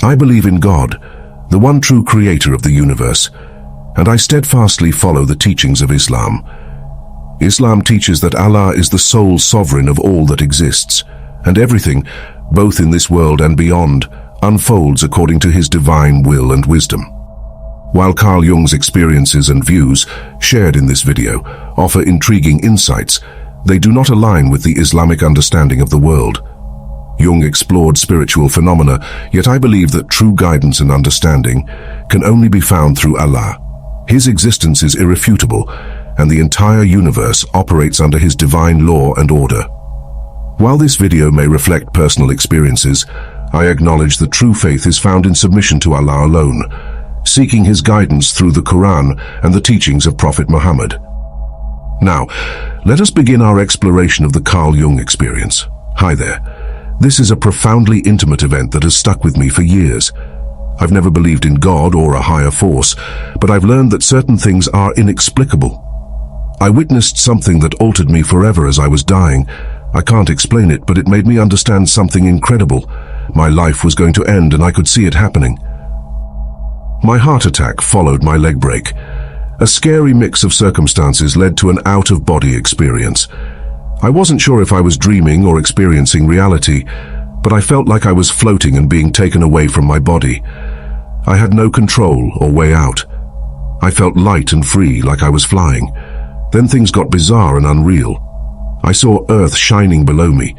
I believe in God, the one true creator of the universe, and I steadfastly follow the teachings of Islam. Islam teaches that Allah is the sole sovereign of all that exists, and everything, both in this world and beyond, unfolds according to his divine will and wisdom. While Carl Jung's experiences and views, shared in this video, offer intriguing insights, they do not align with the Islamic understanding of the world. Jung explored spiritual phenomena, yet I believe that true guidance and understanding can only be found through Allah. His existence is irrefutable, and the entire universe operates under his divine law and order. While this video may reflect personal experiences, I acknowledge that true faith is found in submission to Allah alone, seeking his guidance through the Quran and the teachings of Prophet Muhammad. Now, let us begin our exploration of the Carl Jung experience. Hi there. This is a profoundly intimate event that has stuck with me for years. I've never believed in God or a higher force, but I've learned that certain things are inexplicable. I witnessed something that altered me forever as I was dying. I can't explain it, but it made me understand something incredible. My life was going to end and I could see it happening. My heart attack followed my leg break. A scary mix of circumstances led to an out-of-body experience. I wasn't sure if I was dreaming or experiencing reality, but I felt like I was floating and being taken away from my body. I had no control or way out. I felt light and free, like I was flying. Then things got bizarre and unreal. I saw Earth shining below me.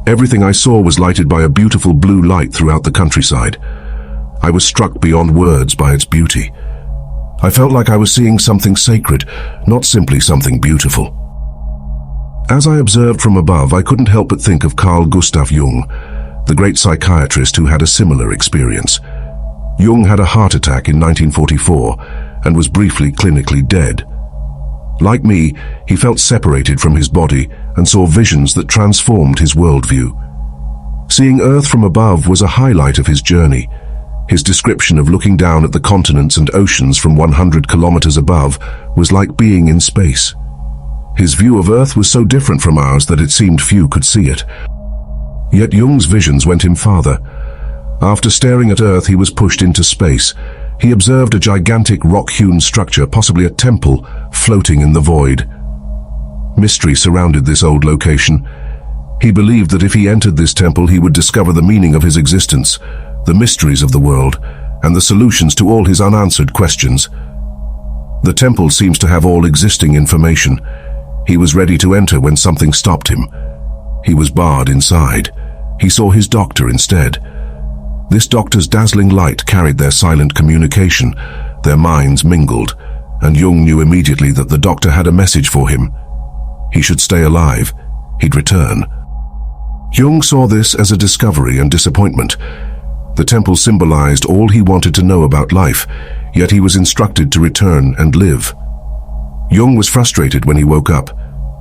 Everything I saw was lighted by a beautiful blue light throughout the countryside. I was struck beyond words by its beauty. I felt like I was seeing something sacred, not simply something beautiful. As I observed from above, I couldn't help but think of Carl Gustav Jung, the great psychiatrist who had a similar experience. Jung had a heart attack in 1944 and was briefly clinically dead. Like me, he felt separated from his body and saw visions that transformed his worldview. Seeing Earth from above was a highlight of his journey. His description of looking down at the continents and oceans from 100 kilometers above was like being in space. His view of Earth was so different from ours that it seemed few could see it. Yet Jung's visions went him farther. After staring at Earth, he was pushed into space. He observed a gigantic rock-hewn structure, possibly a temple, floating in the void. Mystery surrounded this old location. He believed that if he entered this temple, he would discover the meaning of his existence, the mysteries of the world, and the solutions to all his unanswered questions. The temple seems to have all existing information. He was ready to enter when something stopped him. He was barred inside. He saw his doctor instead. This doctor's dazzling light carried their silent communication. Their minds mingled, and Jung knew immediately that the doctor had a message for him. He should stay alive. He'd return. Jung saw this as a discovery and disappointment. The temple symbolized all he wanted to know about life, yet he was instructed to return and live. Jung was frustrated when he woke up.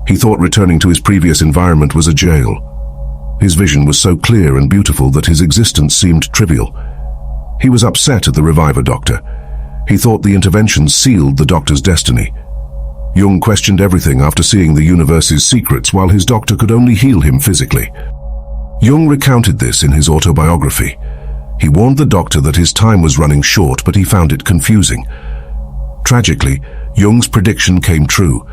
He thought returning to his previous environment was a jail. His vision was so clear and beautiful that his existence seemed trivial. He was upset at the reviver doctor. He thought the intervention sealed the doctor's destiny. Jung questioned everything after seeing the universe's secrets, while his doctor could only heal him physically. Jung recounted this in his autobiography. He warned the doctor that his time was running short, but he found it confusing. Tragically, Jung's prediction came true.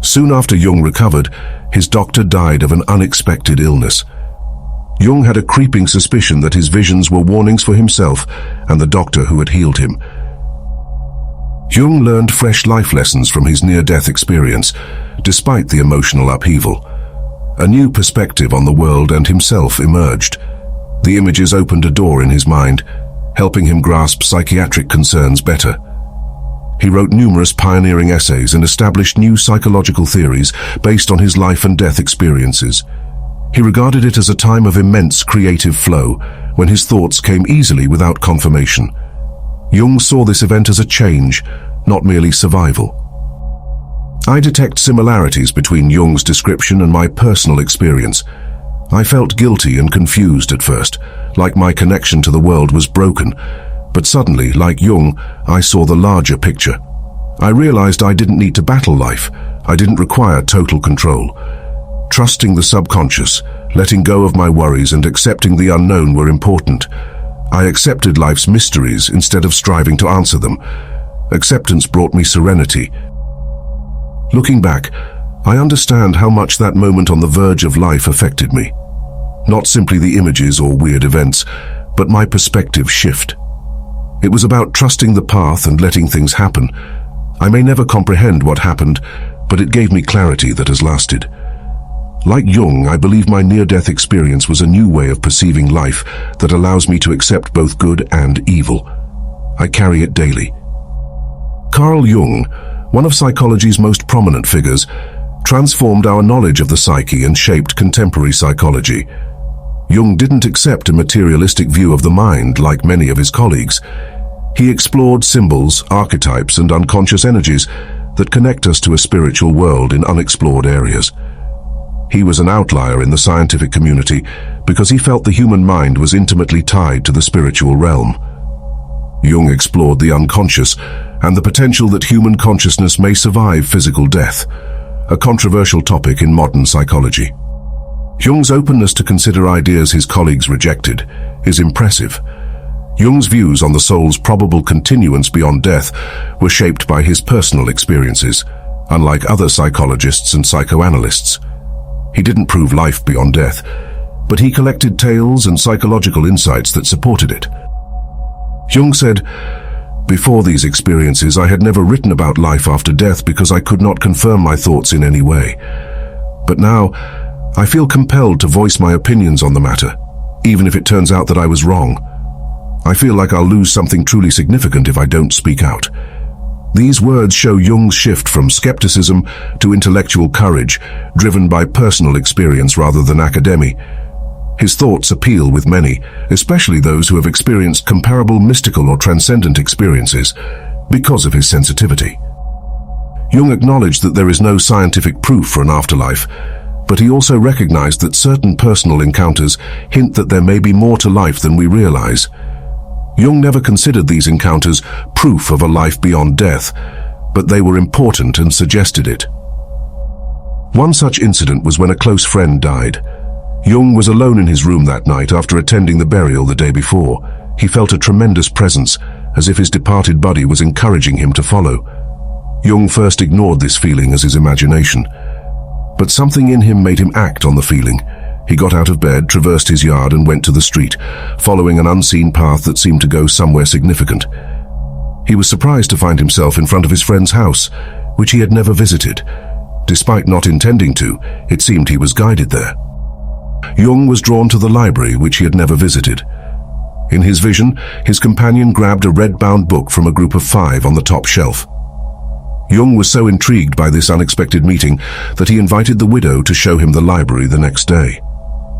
Soon after Jung recovered, his doctor died of an unexpected illness. Jung had a creeping suspicion that his visions were warnings for himself and the doctor who had healed him. Jung learned fresh life lessons from his near-death experience, despite the emotional upheaval. A new perspective on the world and himself emerged. The images opened a door in his mind, helping him grasp psychiatric concerns better. He wrote numerous pioneering essays and established new psychological theories based on his life and death experiences. He regarded it as a time of immense creative flow, when his thoughts came easily without confirmation. Jung saw this event as a change, not merely survival. I detect similarities between Jung's description and my personal experience. I felt guilty and confused at first, like my connection to the world was broken. But suddenly, like Jung, I saw the larger picture. I realized I didn't need to battle life. I didn't require total control. Trusting the subconscious, letting go of my worries, and accepting the unknown were important. I accepted life's mysteries instead of striving to answer them. Acceptance brought me serenity. Looking back, I understand how much that moment on the verge of life affected me. Not simply the images or weird events, but my perspective shift. It was about trusting the path and letting things happen. I may never comprehend what happened, but it gave me clarity that has lasted. Like Jung, I believe my near-death experience was a new way of perceiving life that allows me to accept both good and evil. I carry it daily. Carl Jung, one of psychology's most prominent figures, transformed our knowledge of the psyche and shaped contemporary psychology. Jung didn't accept a materialistic view of the mind like many of his colleagues. He explored symbols, archetypes, and unconscious energies that connect us to a spiritual world in unexplored areas. He was an outlier in the scientific community because he felt the human mind was intimately tied to the spiritual realm. Jung explored the unconscious and the potential that human consciousness may survive physical death, a controversial topic in modern psychology. Jung's openness to consider ideas his colleagues rejected is impressive. Jung's views on the soul's probable continuance beyond death were shaped by his personal experiences, unlike other psychologists and psychoanalysts. He didn't prove life beyond death, but he collected tales and psychological insights that supported it. Jung said, "Before these experiences, I had never written about life after death because I could not confirm my thoughts in any way. But now, I feel compelled to voice my opinions on the matter, even if it turns out that I was wrong. I feel like I'll lose something truly significant if I don't speak out." These words show Jung's shift from skepticism to intellectual courage, driven by personal experience rather than academy. His thoughts appeal with many, especially those who have experienced comparable mystical or transcendent experiences, because of his sensitivity. Jung acknowledged that there is no scientific proof for an afterlife, but he also recognized that certain personal encounters hint that there may be more to life than we realize. Jung never considered these encounters proof of a life beyond death, but they were important and suggested it. One such incident was when a close friend died. Jung was alone in his room that night after attending the burial the day before. He felt a tremendous presence, as if his departed buddy was encouraging him to follow. Jung first ignored this feeling as his imagination, but something in him made him act on the feeling. He got out of bed, traversed his yard, and went to the street, following an unseen path that seemed to go somewhere significant. He was surprised to find himself in front of his friend's house, which he had never visited. Despite not intending to, it seemed he was guided there. Jung was drawn to the library, which he had never visited. In his vision, his companion grabbed a red-bound book from a group of 5 on the top shelf. Jung was so intrigued by this unexpected meeting that he invited the widow to show him the library the next day.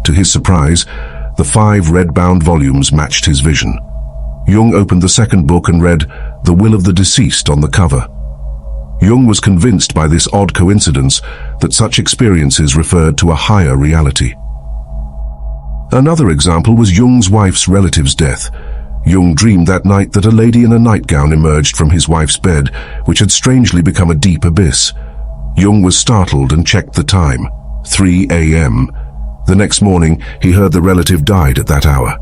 To his surprise, the 5 red-bound volumes matched his vision. Jung opened the second book and read "The Will of the Deceased" on the cover. Jung was convinced by this odd coincidence that such experiences referred to a higher reality. Another example was Jung's wife's relative's death. Jung dreamed that night that a lady in a nightgown emerged from his wife's bed, which had strangely become a deep abyss. Jung was startled and checked the time, 3 a.m. The next morning, he heard the relative died at that hour.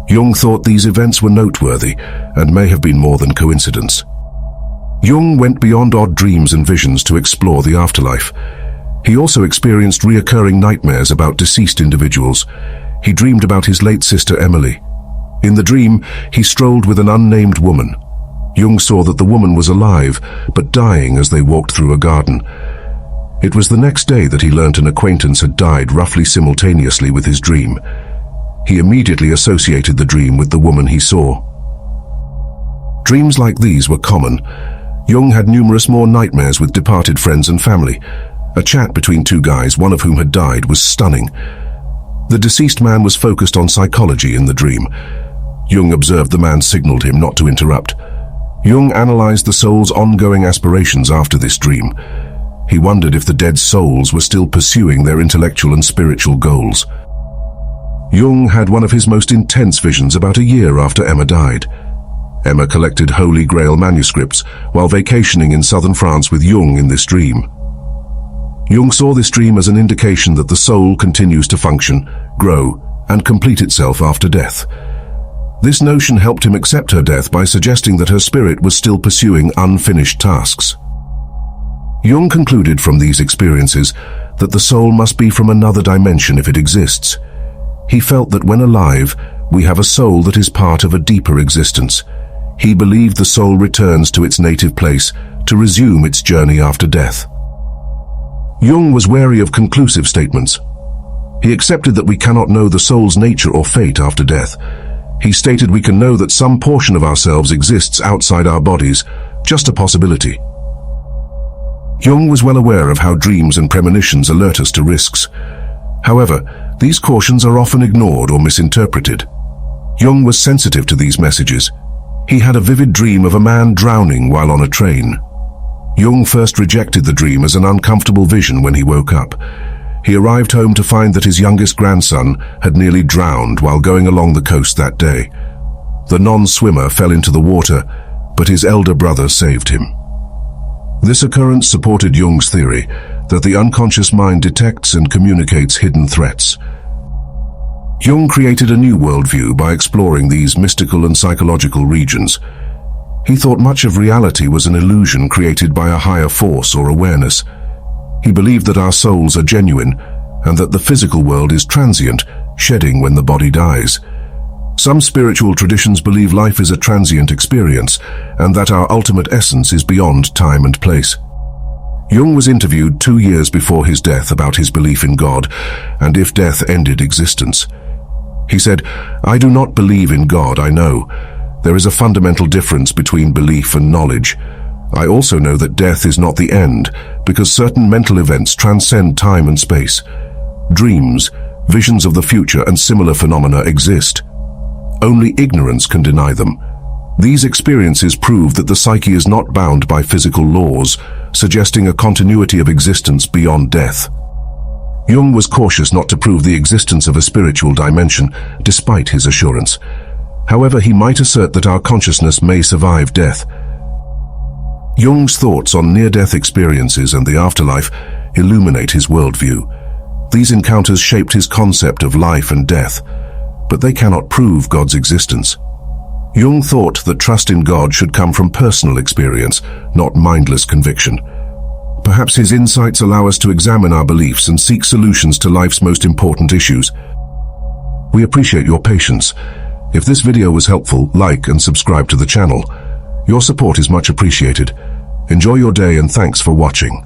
Jung thought these events were noteworthy and may have been more than coincidence. Jung went beyond odd dreams and visions to explore the afterlife. He also experienced reoccurring nightmares about deceased individuals. He dreamed about his late sister Emily. In the dream, he strolled with an unnamed woman. Jung saw that the woman was alive, but dying as they walked through a garden. It was the next day that he learnt an acquaintance had died roughly simultaneously with his dream. He immediately associated the dream with the woman he saw. Dreams like these were common. Jung had numerous more nightmares with departed friends and family. A chat between 2 guys, one of whom had died, was stunning. The deceased man was focused on psychology in the dream. Jung observed the man signaled him not to interrupt. Jung analyzed the soul's ongoing aspirations after this dream. He wondered if the dead souls were still pursuing their intellectual and spiritual goals. Jung had one of his most intense visions about a year after Emma died. Emma collected Holy Grail manuscripts while vacationing in southern France with Jung in this dream. Jung saw this dream as an indication that the soul continues to function, grow, and complete itself after death. This notion helped him accept her death by suggesting that her spirit was still pursuing unfinished tasks. Jung concluded from these experiences that the soul must be from another dimension if it exists. He felt that when alive, we have a soul that is part of a deeper existence. He believed the soul returns to its native place to resume its journey after death. Jung was wary of conclusive statements. He accepted that we cannot know the soul's nature or fate after death. He stated we can know that some portion of ourselves exists outside our bodies, just a possibility. Jung was well aware of how dreams and premonitions alert us to risks. However, these cautions are often ignored or misinterpreted. Jung was sensitive to these messages. He had a vivid dream of a man drowning while on a train. Jung first rejected the dream as an uncomfortable vision when he woke up. He arrived home to find that his youngest grandson had nearly drowned while going along the coast that day. The non-swimmer fell into the water, but his elder brother saved him. This occurrence supported Jung's theory that the unconscious mind detects and communicates hidden threats. Jung created a new worldview by exploring these mystical and psychological regions. He thought much of reality was an illusion created by a higher force or awareness. He believed that our souls are genuine and that the physical world is transient, shedding when the body dies. Some spiritual traditions believe life is a transient experience and that our ultimate essence is beyond time and place. Jung was interviewed 2 years before his death about his belief in God and if death ended existence. He said, "I do not believe in God, I know. There is a fundamental difference between belief and knowledge. I also know that death is not the end, because certain mental events transcend time and space. Dreams, visions of the future, and similar phenomena exist. Only ignorance can deny them. These experiences prove that the psyche is not bound by physical laws, suggesting a continuity of existence beyond death." Jung was cautious not to prove the existence of a spiritual dimension, despite his assurance. However, he might assert that our consciousness may survive death. Jung's thoughts on near-death experiences and the afterlife illuminate his worldview. These encounters shaped his concept of life and death, but they cannot prove God's existence. Jung thought that trust in God should come from personal experience, not mindless conviction. Perhaps his insights allow us to examine our beliefs and seek solutions to life's most important issues. We appreciate your patience. If this video was helpful, like and subscribe to the channel. Your support is much appreciated. Enjoy your day and thanks for watching.